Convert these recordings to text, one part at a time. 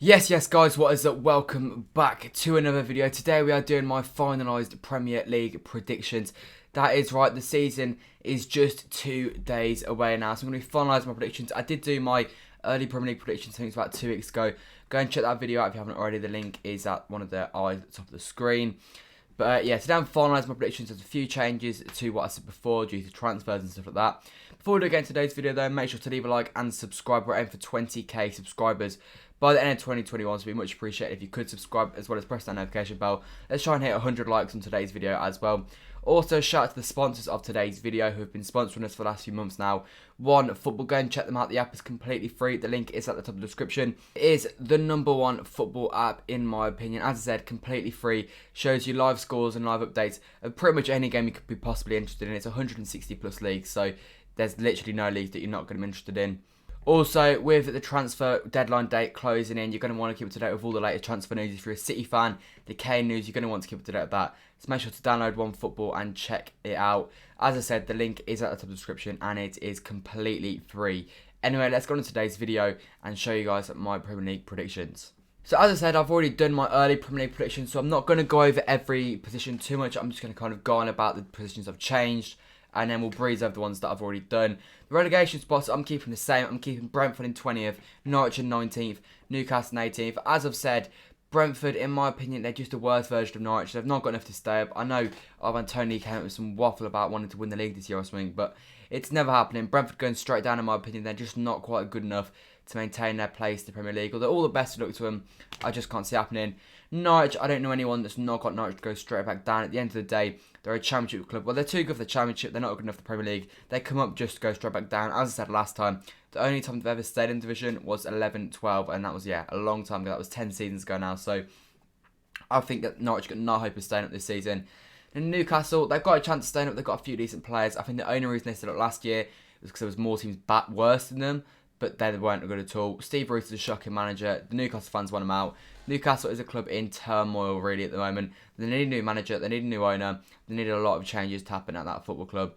Yes, guys, what is up? Welcome back to another video. Today we are doing my finalised Premier League predictions. That is right, the season is just 2 days away now, so I'm going to be finalising my predictions. I did do my early Premier League predictions, I think it's about 2 weeks ago. Go and check that video out if you haven't already. The link is at one of the eyes at the top of the screen. But yeah, today I'm finalising my predictions. There's a few changes to what I said before due to transfers and stuff like that. Before we do get into today's video though, make sure to leave a like and subscribe. We're aiming for 20k subscribers by the end of 2021, so it'd be much appreciated if you could subscribe as well as press that notification bell. Let's try and hit 100 likes on today's video as well. Also, shout out to the sponsors of today's video who have been sponsoring us for the last few months now. One, Football. Go and check them out. The app is completely free. The link is at the top of the description. It is the #1 football app in my opinion. As I said, completely free. Shows you live scores and live updates of pretty much any game you could be possibly interested in. It's 160 plus leagues, so there's literally no league that you're not going to be interested in. Also, with the transfer deadline date closing in, you're going to want to keep up to date with all the latest transfer news. If you're a City fan, the Kane news, you're going to want to keep up to date with that. So make sure to download OneFootball and check it out. As I said, the link is at the top of the description and it is completely free. Anyway, let's go on to today's video and show you guys my Premier League predictions. So as I said, I've already done my early Premier League predictions, so I'm not going to go over every position too much. I'm just going to kind of go on about the positions I've changed, and then we'll breeze over the ones that I've already done. The relegation spots, I'm keeping the same. I'm keeping Brentford in 20th, Norwich in 19th, Newcastle in 18th. As I've said, Brentford, in my opinion, they're just a worse version of Norwich. They've not got enough to stay up. I know Ivan Toney came up with some waffle about wanting to win the league this year or something, but it's never happening. Brentford going straight down, in my opinion. They're just not quite good enough to maintain their place in the Premier League. Although all the best of luck to them, I just can't see happening. Norwich, I don't know anyone that's not got Norwich to go straight back down. At the end of the day, they're a championship club. Well, they're too good for the championship. They're not good enough for the Premier League. They come up just to go straight back down. As I said last time, the only time they've ever stayed in division was 11-12, and that was, yeah, a long time ago. That was 10 seasons ago now. So I think that Norwich got no hope of staying up this season. And Newcastle, they've got a chance of staying up. They've got a few decent players. I think the only reason they stayed up last year was because there was more teams worse than them, but they weren't good at all. Steve Bruce is a shocking manager. The Newcastle fans want him out. Newcastle is a club in turmoil really at the moment. They need a new manager. They need a new owner. They need a lot of changes to happen at that football club.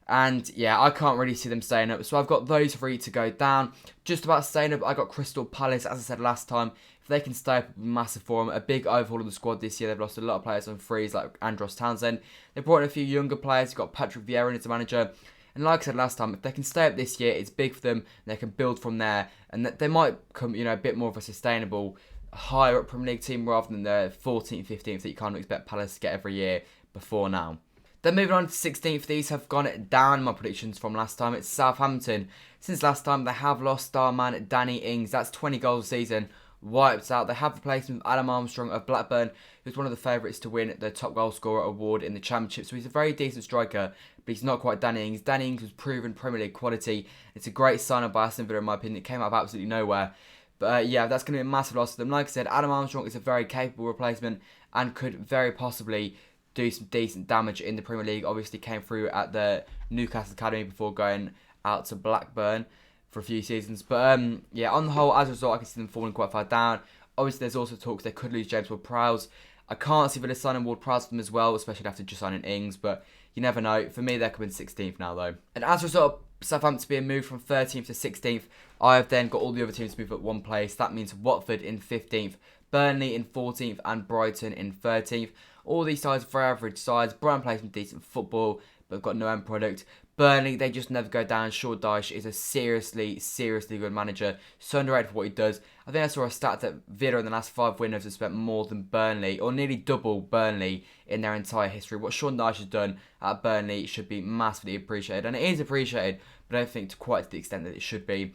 And yeah, I can't really see them staying up. So I've got those 3 to go down. Just about staying up, I got Crystal Palace. As I said last time, if they can stay up, it'll be massive for them. A big overhaul of the squad this year. They've lost a lot of players on frees like Andros Townsend. They brought in a few younger players. You've got Patrick Vieira as a manager. And like I said last time, if they can stay up this year, it's big for them. They can build from there. And they might come, a bit more of a sustainable, higher up Premier League team rather than the 14th, 15th that you kind of expect Palace to get every year before now. Then moving on to 16th, these have gone down my predictions from last time. It's Southampton. Since last time, they have lost star man Danny Ings. That's 20 goals a season. Wiped out. They have replaced him with Adam Armstrong of Blackburn, who's one of the favourites to win the top goal scorer award in the Championship. So he's a very decent striker, but he's not quite Danny Ings. Danny Ings was proven Premier League quality. It's a great sign by Aston Villa, in my opinion. It came out of absolutely nowhere. But yeah, that's going to be a massive loss to them. Like I said, Adam Armstrong is a very capable replacement and could very possibly do some decent damage in the Premier League. Obviously came through at the Newcastle Academy before going out to Blackburn for a few seasons. But yeah, on the whole, as a result, I can see them falling quite far down. Obviously, there's also talks they could lose James Ward-Prowse. I can't see Villa signing Ward-Prowse for them as well, especially after just signing Ings. But you never know. For me, they're coming 16th now, though. And as a result of Southampton being moved from 13th to 16th, I have then got all the other teams to move up one place. That means Watford in 15th, Burnley in 14th, and Brighton in 13th. All these sides are very average sides. Brighton plays some decent football, but got no end product. Burnley, they just never go down. Sean Dyche is a seriously good manager. So underrated for what he does. I think I saw a stat that Villa in the last 5 winners have spent more than Burnley, or nearly double Burnley in their entire history. What Sean Dyche has done at Burnley should be massively appreciated. And it is appreciated, but I don't think quite to the extent that it should be.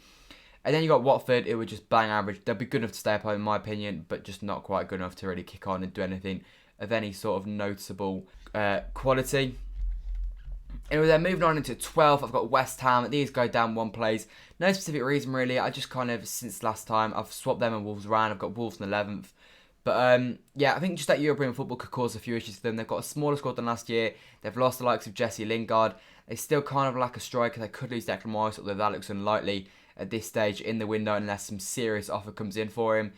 And then you got Watford, it would just bang average. They'll be good enough to stay up, in my opinion, but just not quite good enough to really kick on and do anything of any sort of noticeable quality. Anyway, then moving on into 12th, I've got West Ham. These go down one place. No specific reason, really. I just kind of, since last time, I've swapped them and Wolves around. I've got Wolves in 11th. But yeah, I think just that European football could cause a few issues for them. They've got a smaller squad than last year. They've lost the likes of Jesse Lingard. They still kind of lack a striker. They could lose Declan Rice, although that looks unlikely at this stage in the window unless some serious offer comes in for him.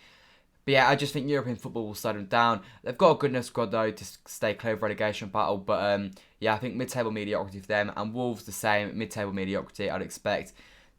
But yeah, I just think European football will slow them down. They've got a good enough squad though to stay clear of relegation battle. But yeah, I think mid-table mediocrity for them. And Wolves the same, mid-table mediocrity I'd expect.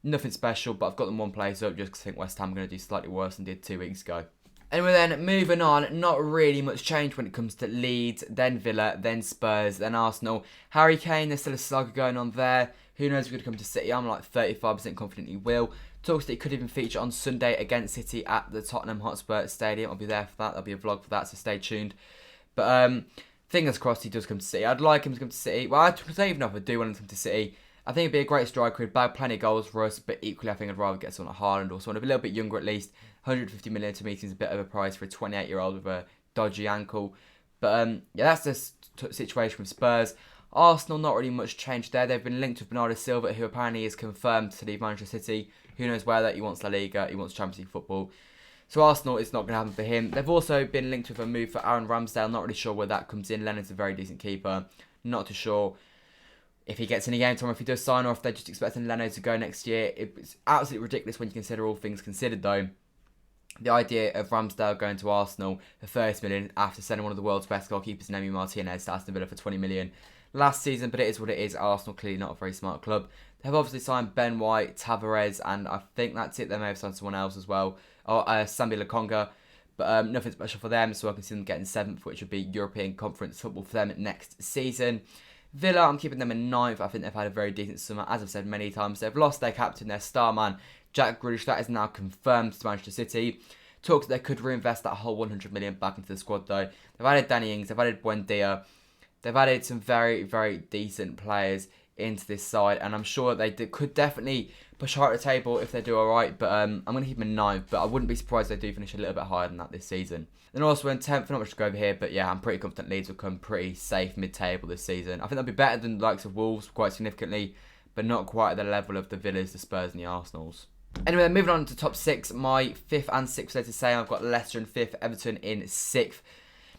Nothing special, but I've got them one place up just because I think West Ham are going to do slightly worse than did 2 weeks ago. Anyway then, moving on, not really much change when it comes to Leeds, then Villa, then Spurs, then Arsenal. Harry Kane, there's still a saga going on there. Who knows if he's going to come to City? I'm like 35% confident he will. Talks that he could even feature on Sunday against City at the Tottenham Hotspur Stadium. I'll be there for that. There'll be a vlog for that, so stay tuned. But fingers crossed he does come to City. I'd like him to come to City. Well, I don't even know if I do want him to come to City. I think he'd be a great striker. He'd bag plenty of goals for us, but equally I think I'd rather get someone like Haaland or someone a little bit younger at least. 150 million to me seems a bit of a price for a 28-year-old with a dodgy ankle. But yeah, that's the situation with Spurs. Arsenal, not really much change there. They've been linked with Bernardo Silva, who apparently is confirmed to leave Manchester City. Who knows where that? He wants La Liga, he wants Champions League football. So Arsenal, it's not going to happen for him. They've also been linked with a move for Aaron Ramsdale. Not really sure where that comes in. Leonard's a very decent keeper. Not too sure if he gets any game time, or if he does sign, or if they're just expecting Leno to go next year. It's absolutely ridiculous when you consider all things considered, though. The idea of Ramsdale going to Arsenal for 30 million after sending one of the world's best goalkeepers, Emi Martinez, to Aston Villa for 20 million last season, but it is what it is. Arsenal clearly not a very smart club. They've obviously signed Ben White, Tavares, and I think that's it. They may have signed someone else as well, or Sambi Lokonga, but nothing special for them, so I can see them getting 7th, which would be European Conference football for them next season. Villa, I'm keeping them in 9th. I think they've had a very decent summer. As I've said many times, they've lost their captain, their star man, Jack Grealish. That is now confirmed to Manchester City. Talks that they could reinvest that whole 100 million back into the squad, though. They've added Danny Ings, they've added Buendia. They've added some very, very decent players into this side, and I'm sure they could definitely push higher at the table if they do alright, but I'm going to keep them in 9th, but I wouldn't be surprised if they do finish a little bit higher than that this season. Then also in 10th, not much to go over here, but yeah, I'm pretty confident Leeds will come pretty safe mid-table this season. I think they'll be better than the likes of Wolves quite significantly, but not quite at the level of the Villas, the Spurs and the Arsenals. Anyway, moving on to top 6, my 5th and 6th place to say, I've got Leicester in 5th, Everton in 6th.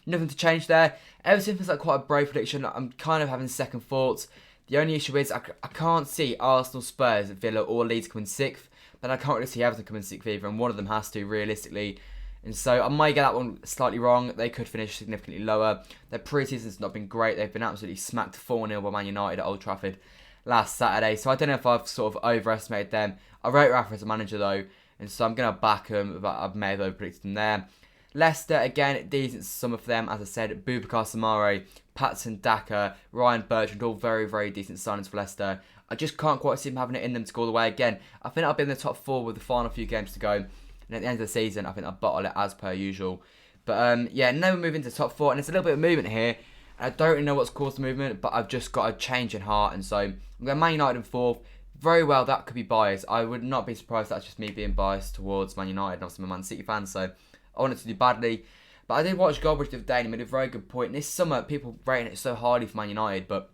Nothing to change there. Everton feels like quite a brave prediction. I'm kind of having second thoughts. The only issue is I can't see Arsenal, Spurs, Villa or Leeds coming 6th, but I can't really see Everton coming 6th either, and one of them has to realistically. And so I might get that one slightly wrong. They could finish significantly lower. Their pre-season's not been great. They've been absolutely smacked 4-0 by Man United at Old Trafford last Saturday. So I don't know if I've sort of overestimated them. I rate Rafa as a manager though, and so I'm going to back them, but I may have overpredicted them there. Leicester, again, decent summer for them. As I said, Boubacar Samare, Patson Daka, Ryan Bertrand, all very, very decent signings for Leicester. I just can't quite see them having it in them to go all the way again. I think I'll be in the top 4 with the final few games to go. And at the end of the season, I think I'll bottle it as per usual. But yeah, now we're moving to top 4. And it's a little bit of movement here. I don't really know what's caused the movement, but I've just got a change in heart. And so I'm going Man United in 4th. Very well, that could be biased. I would not be surprised if that's just me being biased towards Man United. And obviously I'm a Man City fan, so I want it to do badly. But I did watch Goldbridge the other day and he made a very good point. And this summer, people rating it so highly for Man United, but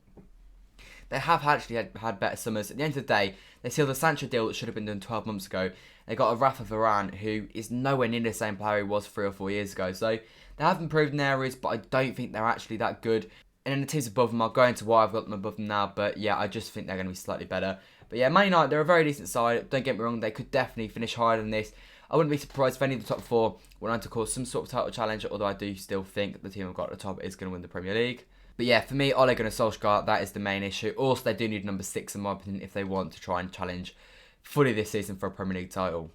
they have actually had better summers. At the end of the day, they sealed the Sancho deal that should have been done 12 months ago. They got a Rafa Varane, who is nowhere near the same player he was 3 or 4 years ago. So they have improved in areas, but I don't think they're actually that good. And then the teams above them, I'll go into why I've got them above them now. But yeah, I just think they're going to be slightly better. But yeah, Man United, they're a very decent side. Don't get me wrong, they could definitely finish higher than this. I wouldn't be surprised if any of the top 4 went on to cause some sort of title challenge, although I do still think the team I've got at the top is going to win the Premier League. But yeah, for me, Ole Gunnar Solskjaer, that is the main issue. Also, they do need number 6 in my opinion if they want to try and challenge fully this season for a Premier League title.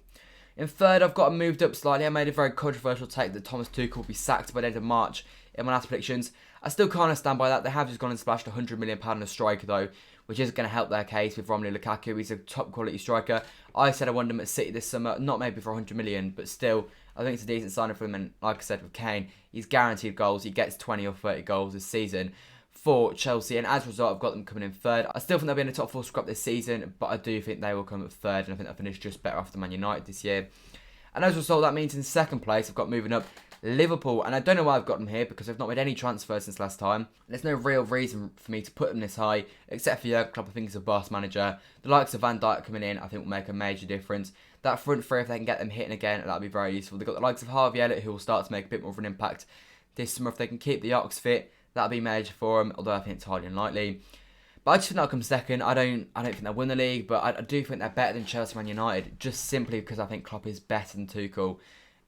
In 3rd, I've got moved up slightly. I made a very controversial take that Thomas Tuchel will be sacked by the end of March in my last predictions. I still can't stand by that. They have just gone and splashed £100 million on a striker though, which isn't going to help their case with Romelu Lukaku. He's a top quality striker. I said I wanted him at City this summer, not maybe for £100 million, but still, I think it's a decent signing for him. And like I said with Kane, he's guaranteed goals. He gets 20 or 30 goals this season for Chelsea, and as a result, I've got them coming in 3rd. I still think they'll be in the top 4 scrap this season, but I do think they will come at 3rd, and I think they'll finish just better after Man United this year. And as a result, that means in 2nd place, I've got moving up Liverpool, and I don't know why I've got them here because they've not made any transfers since last time. There's no real reason for me to put them this high, except for Jurgen Klopp. I think he's a boss manager. The likes of Van Dijk coming in, I think will make a major difference. That front three, if they can get them hitting again, that'll be very useful. They've got the likes of Harvey Elliott, who will start to make a bit more of an impact this summer. If they can keep the Ox fit, that'll be major for them, although I think it's highly unlikely. But I just think they'll come 2nd. I don't think they'll win the league, but I do think they're better than Chelsea and Man United, just simply because I think Klopp is better than Tuchel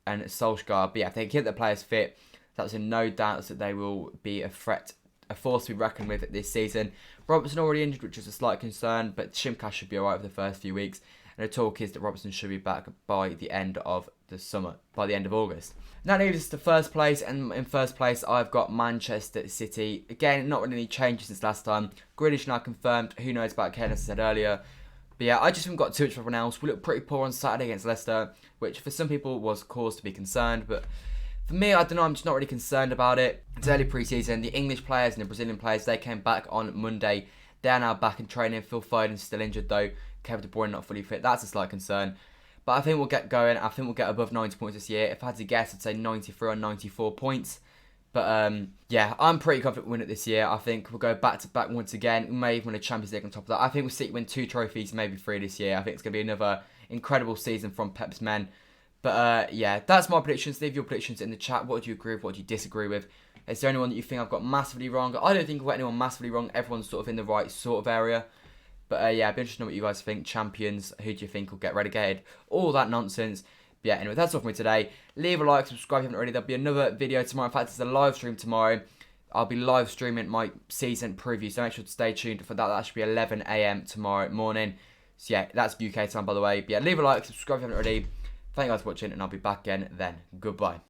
and Solskjaer. But yeah, if they keep their players fit, that's in no doubt that they will be a threat, a force to be reckoned with this season. Robertson already injured, which is a slight concern, but Shimka should be alright for the first few weeks. And the talk is that Robertson should be back by the end of the summer, by the end of August. That leaves us to first place, and in first place I've got Manchester City. Again, not really any changes since last time. Grealish now confirmed. Who knows about Kane, as I said earlier. But yeah, I just haven't got too much for everyone else. We looked pretty poor on Saturday against Leicester, which for some people was cause to be concerned. But for me, I don't know, I'm just not really concerned about it. It's early pre-season. The English players and the Brazilian players, they came back on Monday. They're now back in training. Phil Foden's still injured though. Kevin De Bruyne not fully fit. That's a slight concern. But I think we'll get going. I think we'll get above 90 points this year. If I had to guess, I'd say 93 or 94 points. But yeah, I'm pretty confident we'll win it this year. I think we'll go back to back once again. We may even win a Champions League on top of that. I think we'll see win 2 trophies, maybe 3 this year. I think it's going to be another incredible season from Pep's men. But yeah, that's my predictions. Leave your predictions in the chat. What do you agree with? What do you disagree with? Is there anyone that you think I've got massively wrong? I don't think I've got anyone massively wrong. Everyone's sort of in the right sort of area. But yeah, I'd be interested to know what you guys think. Champions, who do you think will get relegated? All that nonsense. But yeah, anyway, that's all for me today. Leave a like, subscribe if you haven't already. There'll be another video tomorrow. In fact, it's a live stream tomorrow. I'll be live streaming my season preview, so make sure to stay tuned for that. That should be 11 AM tomorrow morning. So yeah, that's UK time, by the way. But yeah, leave a like, subscribe if you haven't already. Thank you guys for watching, and I'll be back again then. Goodbye.